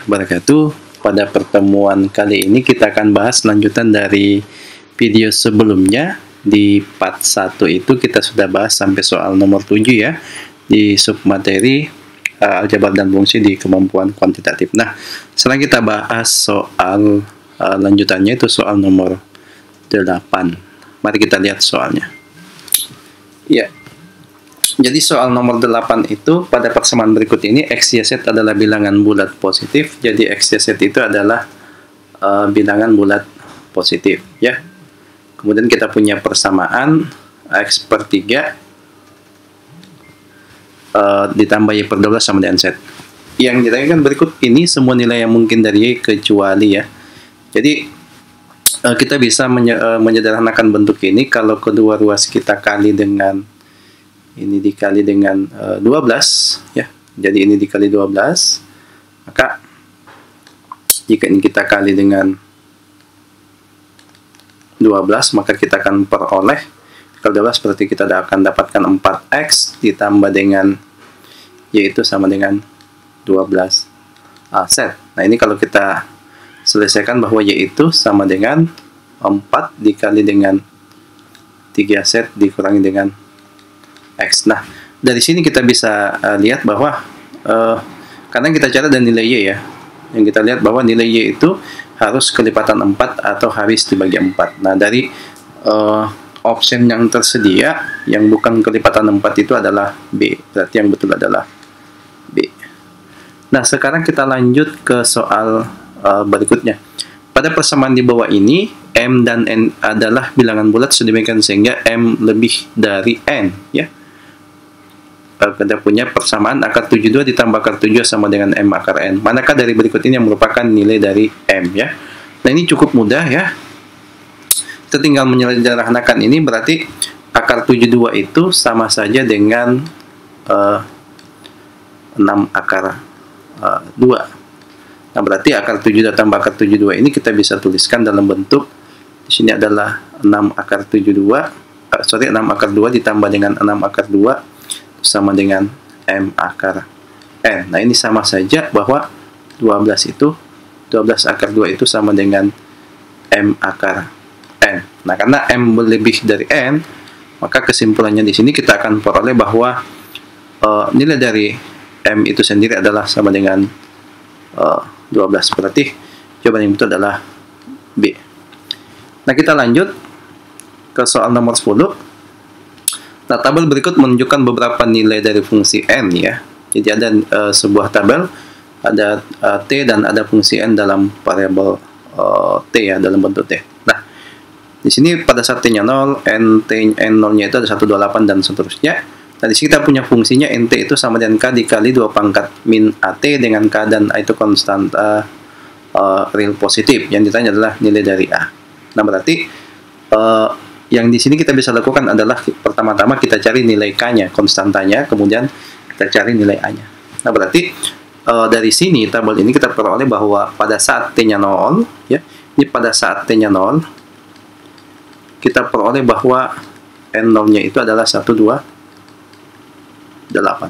wabarakatuh. Pada pertemuan kali ini kita akan bahas lanjutan dari video sebelumnya. Di part 1 itu kita sudah bahas sampai soal nomor 7 ya, di submateri aljabar dan fungsi di kemampuan kuantitatif. Nah, sekarang kita bahas soal lanjutannya, itu soal nomor 8. Mari kita lihat soalnya. Ya. Jadi soal nomor 8 itu pada persamaan berikut ini X, Y, Z adalah bilangan bulat positif. Jadi X, Y, Z itu adalah bilangan bulat positif ya. Kemudian kita punya persamaan X per 3 ditambah Y per 12 sama dengan Z. Yang ditanyakan berikut ini semua nilai yang mungkin dari Y kecuali ya. Jadi kita bisa menyederhanakan bentuk ini kalau kedua ruas kita kali dengan ini dikali dengan 12 ya. Jadi ini dikali 12, maka jika ini kita kali dengan 12, maka kita akan peroleh kalau 12 berarti kita akan dapatkan 4x ditambah dengan yaitu sama dengan 12 z. Nah, ini kalau kita selesaikan bahwa yaitu sama dengan 4 dikali dengan 3z dikurangi dengan X. Nah, dari sini kita bisa lihat bahwa karena kita cari dan nilai Y ya, yang kita lihat bahwa nilai Y itu harus kelipatan 4 atau harus dibagi 4. Nah, dari option yang tersedia yang bukan kelipatan 4 itu adalah B, berarti yang betul adalah B. Nah, sekarang kita lanjut ke soal berikutnya. Pada persamaan di bawah ini, M dan N adalah bilangan bulat sedemikian sehingga M lebih dari N ya. Kita punya persamaan akar 72 ditambah akar 7 sama dengan M akar N. Manakah dari berikut ini yang merupakan nilai dari M ya? Nah, ini cukup mudah ya. Kita tinggal menyederhanakan ini, berarti akar 72 itu sama saja dengan 6 akar 2. Nah, berarti akar 7 tambah akar 72 ini kita bisa tuliskan dalam bentuk di sini adalah 6 akar 72, 6 akar 2 ditambah dengan 6 akar 2 sama dengan M akar N. Nah, ini sama saja bahwa 12 akar 2 itu sama dengan M akar N. Nah, karena M lebih dari N, maka kesimpulannya di sini kita akan peroleh bahwa nilai dari M itu sendiri adalah sama dengan 12. Berarti jawaban yang betul adalah B. Nah, kita lanjut ke soal nomor 10. Nah, tabel berikut menunjukkan beberapa nilai dari fungsi N ya. Jadi ada sebuah tabel, ada T dan ada fungsi N dalam variabel T ya, dalam bentuk T. Nah, di sini pada saat T-nya 0, N0-nya itu ada 128 dan seterusnya. Nah, di sini kita punya fungsinya NT itu sama dengan K dikali 2 pangkat min AT dengan K dan A itu konstanta real positif. Yang ditanya adalah nilai dari A. Nah, berarti yang di sini kita bisa lakukan adalah pertama-tama kita cari nilai K-nya, konstantanya, kemudian kita cari nilai A-nya. Nah, berarti dari sini tabel ini kita peroleh bahwa pada saat T-nya 0 ya, ini pada saat T-nya 0 kita peroleh bahwa N0-nya itu adalah 128.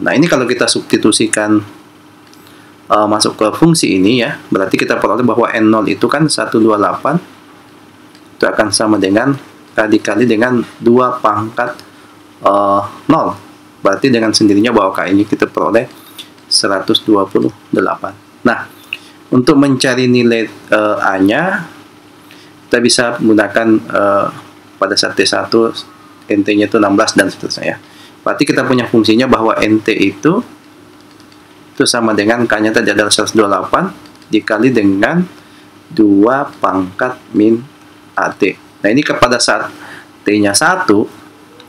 Nah, ini kalau kita substitusikan masuk ke fungsi ini ya, berarti kita peroleh bahwa N0 itu kan 128 itu akan sama dengan K dikali dengan 2 pangkat 0. Berarti dengan sendirinya bahwa K ini kita peroleh 128. Nah, untuk mencari nilai A-nya, kita bisa menggunakan pada saat T1, NT-nya itu 16 dan seterusnya. Berarti kita punya fungsinya bahwa NT itu sama dengan K-nya tadi adalah 128 dikali dengan 2 pangkat min AT. Nah, ini pada saat T-nya 1,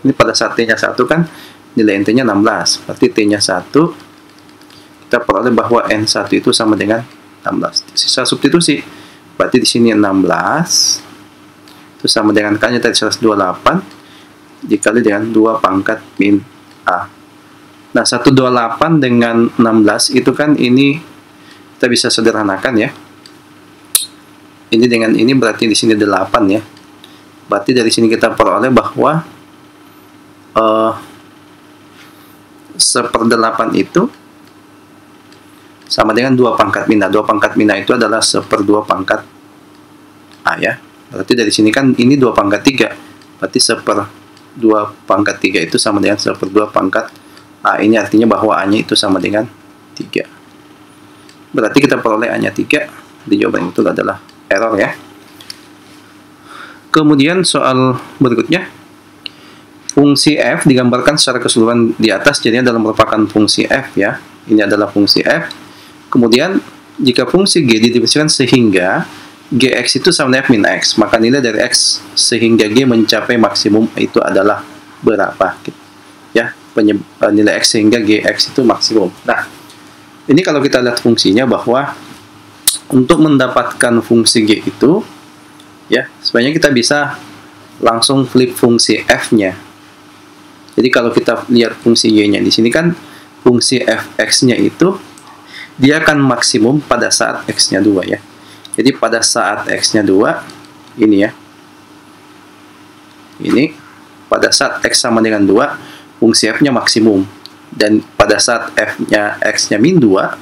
ini pada saat T-nya 1 kan nilai NT-nya 16. Berarti T-nya 1, kita peroleh bahwa N1 itu sama dengan 16. Sisa substitusi. Berarti di sini 16 itu sama dengan K-nya tadi 128 dikali dengan 2 pangkat min A. Nah, 128 dengan 16 itu kan ini kita bisa sederhanakan ya. Ini dengan ini berarti di sini 8 ya. Berarti dari sini kita peroleh bahwa 1/8 itu sama dengan 2 pangkat min A. 2 pangkat min A itu adalah 1/2 pangkat A ya. Berarti dari sini kan ini 2 pangkat 3. Berarti 1/2 pangkat 3 itu sama dengan 1/2 pangkat A. Ini artinya bahwa A-nya itu sama dengan 3. Berarti kita peroleh A-nya 3. Di jawaban itu adalah error ya. Kemudian soal berikutnya. Fungsi f digambarkan secara keseluruhan di atas, jadinya dalam merupakan fungsi f ya. Ini adalah fungsi f. Kemudian jika fungsi g didefinisikan sehingga gx itu sama dengan f min x, maka nilai dari x sehingga g mencapai maksimum itu adalah berapa? Ya, nilai x sehingga gx itu maksimum. Nah, ini kalau kita lihat fungsinya bahwa untuk mendapatkan fungsi g itu, ya sebenarnya kita bisa langsung flip fungsi f-nya. Jadi kalau kita lihat fungsi y-nya di sini kan fungsi fx-nya itu dia akan maksimum pada saat x-nya 2 ya. Jadi pada saat x-nya 2 ini ya. Ini pada saat x sama dengan 2 fungsi f-nya maksimum, dan pada saat f-nya x-nya min 2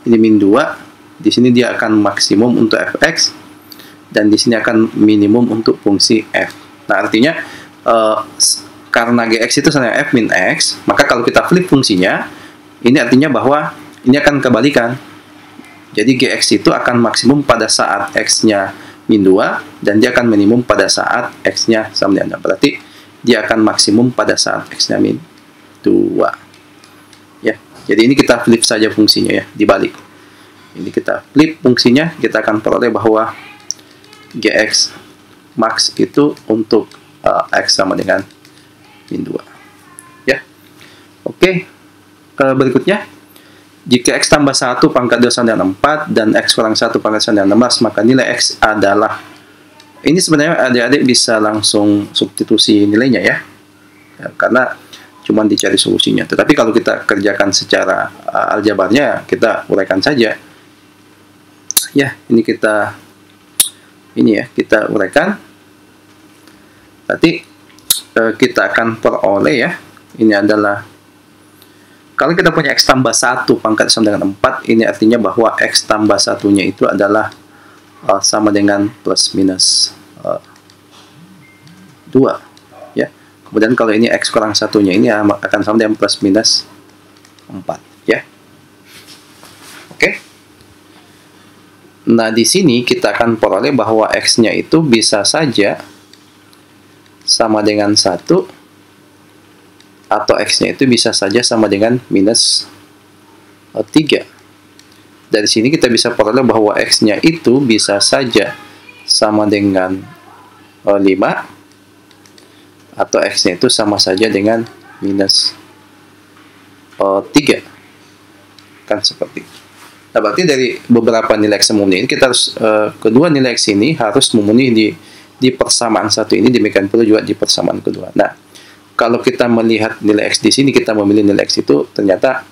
ini min 2, di sini dia akan maksimum untuk fx dan di sini akan minimum untuk fungsi f. Nah, artinya karena gx itu sama dengan f min x, maka kalau kita flip fungsinya, ini artinya bahwa ini akan kebalikan. Jadi gx itu akan maksimum pada saat x-nya min 2 dan dia akan minimum pada saat x-nya sama dengan 2. Berarti dia akan maksimum pada saat x-nya min 2. Ya. Jadi ini kita flip saja fungsinya ya, dibalik. Ini kita flip fungsinya, kita akan peroleh bahwa gx max itu untuk x sama dengan min 2. Ya. Oke. Berikutnya, jika x tambah 1 pangkat 2 sama dengan 4 dan x kurang 1 pangkat sama dengan 16, maka nilai x adalah, ini sebenarnya adik-adik bisa langsung substitusi nilainya ya, karena cuma dicari solusinya. Tetapi kalau kita kerjakan secara aljabarnya, kita uraikan saja. Ya, ini kita uraikan. Nanti kita akan peroleh ya. Ini adalah, kalau kita punya x tambah 1 pangkat sama dengan 4, ini artinya bahwa x tambah 1-nya itu adalah sama dengan plus minus 2 ya. Kemudian kalau ini x kurang 1-nya ini akan sama dengan plus minus 4 ya. Oke. Nah, di sini kita akan peroleh bahwa x-nya itu bisa saja sama dengan 1, atau x-nya itu bisa saja sama dengan minus 3. Dari sini kita bisa peroleh bahwa x-nya itu bisa saja sama dengan 5, atau x-nya itu sama saja dengan minus 3. Kan seperti itu. Nah, berarti dari beberapa nilai x yang memenuhi ini, kita harus kedua nilai x ini harus memenuhi di persamaan satu ini, demikian pula juga di persamaan kedua. Nah, kalau kita melihat nilai x di sini, kita memilih nilai x itu, ternyata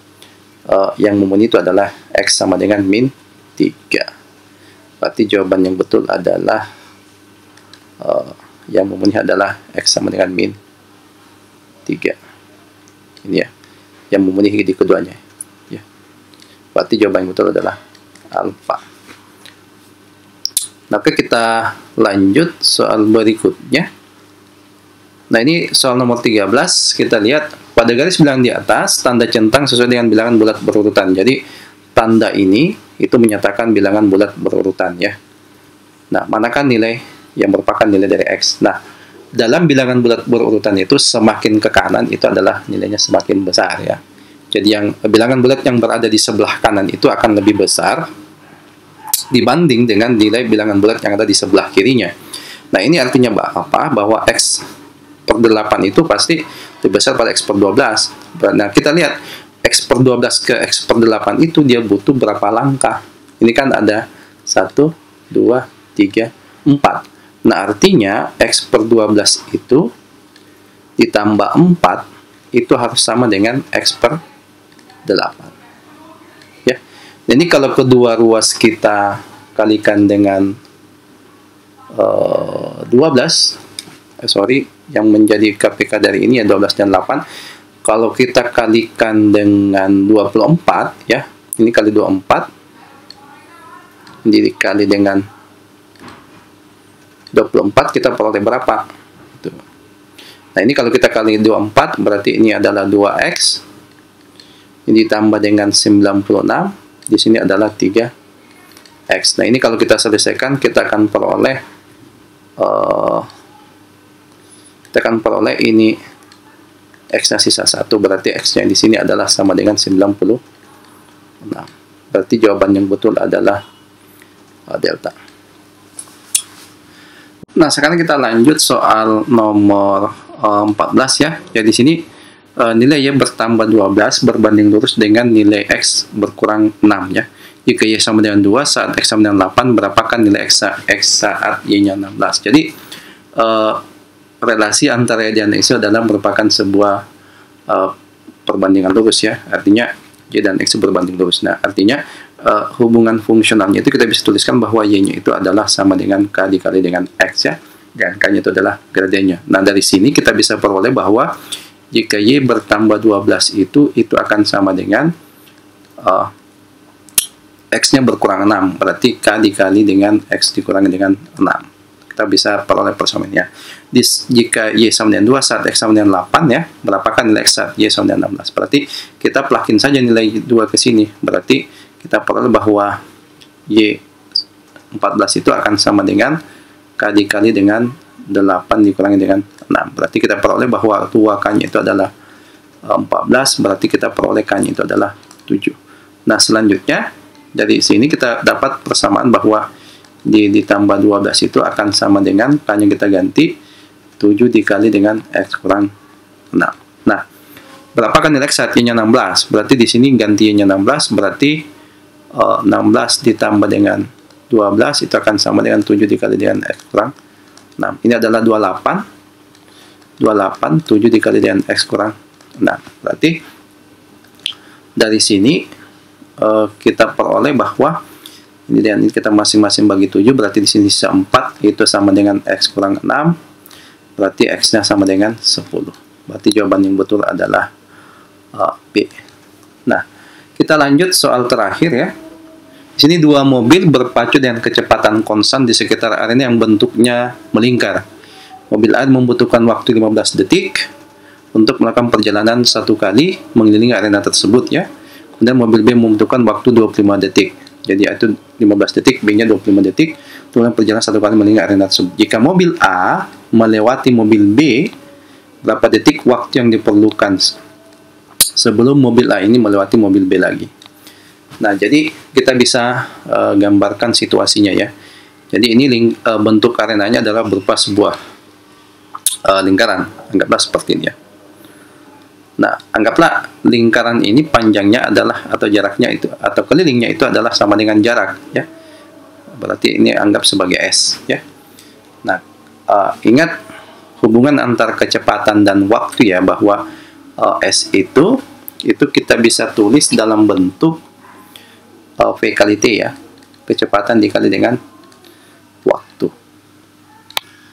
yang memenuhi itu adalah x sama dengan min 3. Berarti jawaban yang betul adalah yang memenuhi adalah x sama dengan min 3. Ini ya, yang memenuhi di keduanya. Ya. Berarti jawaban yang betul adalah alfa. Maka kita lanjut soal berikutnya. Nah, ini soal nomor 13, kita lihat pada garis bilangan di atas, tanda centang sesuai dengan bilangan bulat berurutan. Jadi, tanda ini itu menyatakan bilangan bulat berurutan ya. Nah, manakah nilai yang merupakan nilai dari x? Nah, dalam bilangan bulat berurutan itu semakin ke kanan itu adalah nilainya semakin besar ya. Jadi yang bilangan bulat yang berada di sebelah kanan itu akan lebih besar dibanding dengan nilai bilangan bulat yang ada di sebelah kirinya. Nah, ini artinya apa? Bahwa x per 8 itu pasti lebih besar pada x per 12. Nah, kita lihat x per 12 ke x per 8 itu dia butuh berapa langkah. Ini kan ada 1, 2, 3, 4. Nah, artinya x per 12 itu ditambah 4 itu harus sama dengan x per 8. Ya. Jadi kalau kedua ruas kita kalikan dengan 12, yang menjadi KPK dari ini ya 12 dan 8. Kalau kita kalikan dengan 24 ya, Ini kali 24. Dikali dengan 24, kita peroleh berapa? Tuh. Nah, ini kalau kita kali 24, berarti ini adalah 2x. Ini ditambah dengan 96. Di sini adalah 3x. Nah, ini kalau kita selesaikan, kita akan peroleh ini x-nya sisa 1, berarti x-nya di sini adalah sama dengan 96. Berarti jawaban yang betul adalah delta. Nah, sekarang kita lanjut soal nomor 14 ya. Jadi di sini nilai y bertambah 12 berbanding lurus dengan nilai x berkurang 6 ya. Jika y sama dengan 2 saat x sama dengan 8, berapakah nilai x saat y-nya 16? Jadi relasi antara y dan x adalah merupakan sebuah perbandingan lurus ya. Artinya y dan x berbanding lurus. Nah, artinya hubungan fungsionalnya itu kita bisa tuliskan bahwa y-nya itu adalah sama dengan k dikali dengan x ya. Dan k-nya itu adalah gradiennya. Nah, dari sini kita bisa peroleh bahwa jika y bertambah 12 itu akan sama dengan x-nya berkurang 6. Berarti k dikali dengan x dikurangi dengan 6. Kita bisa peroleh persamaan ya. Jika y sama dengan 2 saat x sama dengan 8 ya, berapakah nilai x saat y sama dengan 16? Berarti kita pelakin saja nilai 2 ke sini. Berarti kita peroleh bahwa y 14 itu akan sama dengan k dikali dengan 8 dikurangi dengan 6. Berarti kita peroleh bahwa 2k-nya itu adalah 14, berarti kita peroleh k-nya itu adalah 7. Nah, selanjutnya dari sini kita dapat persamaan bahwa ditambah 12 itu akan sama dengan k-nya kita ganti 7 dikali dengan x kurang 6. Nah, berapakah nilai x saat y-nya 16? Berarti di sini ganti y-nya 16, berarti 16 ditambah dengan 12 itu akan sama dengan 7 dikali dengan x kurang 6. Ini adalah 28, 7 dikali dengan x kurang 6. Berarti dari sini kita peroleh bahwa ini kita masing-masing bagi 7, berarti di sini sisa 4, itu sama dengan x kurang 6, berarti x-nya sama dengan 10. Berarti jawaban yang betul adalah B. Nah, kita lanjut soal terakhir ya. Di sini dua mobil berpacu dengan kecepatan konstan di sekitar arena yang bentuknya melingkar. Mobil A membutuhkan waktu 15 detik untuk melakukan perjalanan satu kali mengelilingi arena tersebut ya. Kemudian mobil B membutuhkan waktu 25 detik. Jadi itu 15 detik, B-nya 25 detik, kemudian perjalanan satu kali mengelilingi arena tersebut. Jika mobil A melewati mobil B, berapa detik waktu yang diperlukan sebelum mobil A ini melewati mobil B lagi? Nah, jadi kita bisa gambarkan situasinya ya. Jadi ini bentuk arenanya adalah berupa sebuah lingkaran. Anggaplah seperti ini ya. Nah, anggaplah lingkaran ini panjangnya adalah, atau jaraknya itu, atau kelilingnya itu adalah sama dengan jarak ya. Berarti ini anggap sebagai S ya. Nah, ingat hubungan antara kecepatan dan waktu ya, bahwa S itu kita bisa tulis dalam bentuk V kali T ya. Kecepatan dikali dengan waktu.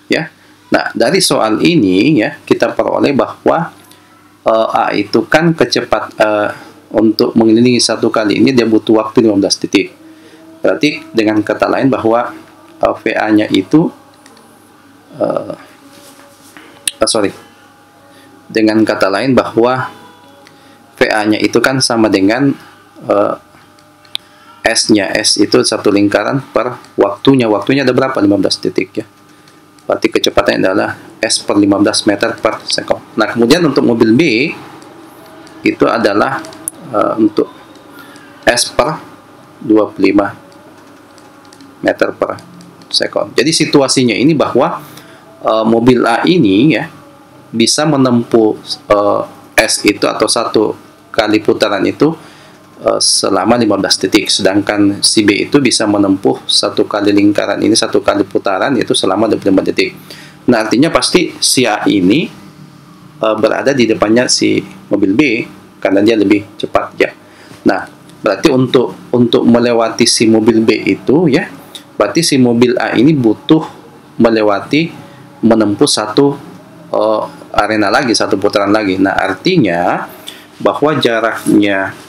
Ya. Nah, dari soal ini ya, kita peroleh bahwa A itu kan untuk mengelilingi satu kali ini dia butuh waktu 15 detik. Berarti dengan kata lain bahwa VA-nya itu dengan kata lain bahwa VA-nya itu kan sama dengan S-nya. S itu satu lingkaran per waktunya. Waktunya ada berapa? 15 detik ya. Berarti kecepatannya adalah S per 15 meter per sekon. Nah, kemudian untuk mobil B itu adalah untuk S per 25 meter per sekon. Jadi situasinya ini bahwa mobil A ini ya bisa menempuh S itu atau satu kali putaran itu selama 15 detik, sedangkan si B itu bisa menempuh satu kali lingkaran ini, satu kali putaran itu selama 25 detik. Nah, artinya pasti si A ini berada di depannya si mobil B karena dia lebih cepat ya. Nah, berarti untuk melewati si mobil B itu ya, berarti si mobil A ini butuh menempuh satu arena lagi, satu putaran lagi. Nah, artinya bahwa jaraknya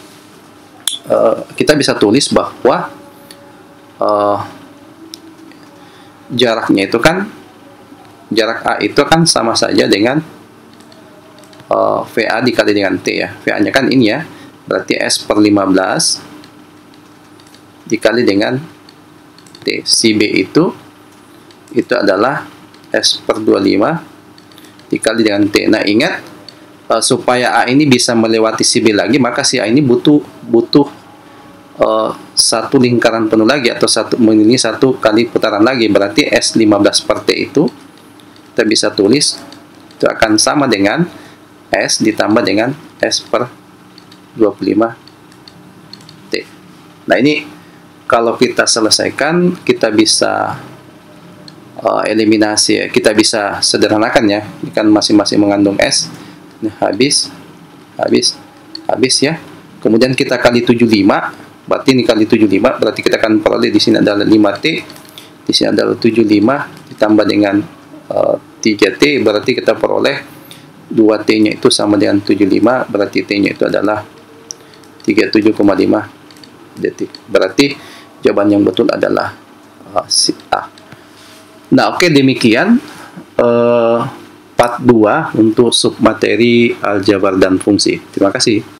kita bisa tulis bahwa jaraknya itu kan, jarak A itu kan sama saja dengan VA dikali dengan T ya. VA-nya kan ini ya, berarti S per 15 dikali dengan T. Si B itu adalah S per 25 dikali dengan T. Nah, ingat, supaya A ini bisa melewati si B lagi, maka si A ini butuh satu lingkaran penuh lagi, atau ini satu kali putaran lagi. Berarti S15 per T itu kita bisa tulis itu akan sama dengan S ditambah dengan S per 25 T. Nah, ini kalau kita selesaikan, kita bisa eliminasi, kita bisa sederhanakan ya. Ini kan masing-masing mengandung S. Nah, habis ya. Kemudian kita kali 75, berarti ini kali 75, berarti kita akan peroleh di sini adalah 5T, di sini adalah 75 ditambah dengan 3T, berarti kita peroleh 2T-nya itu sama dengan 75, berarti T-nya itu adalah 37,5 detik. Berarti jawaban yang betul adalah si A. Nah, oke, demikian part 2 untuk submateri aljabar dan fungsi. Terima kasih.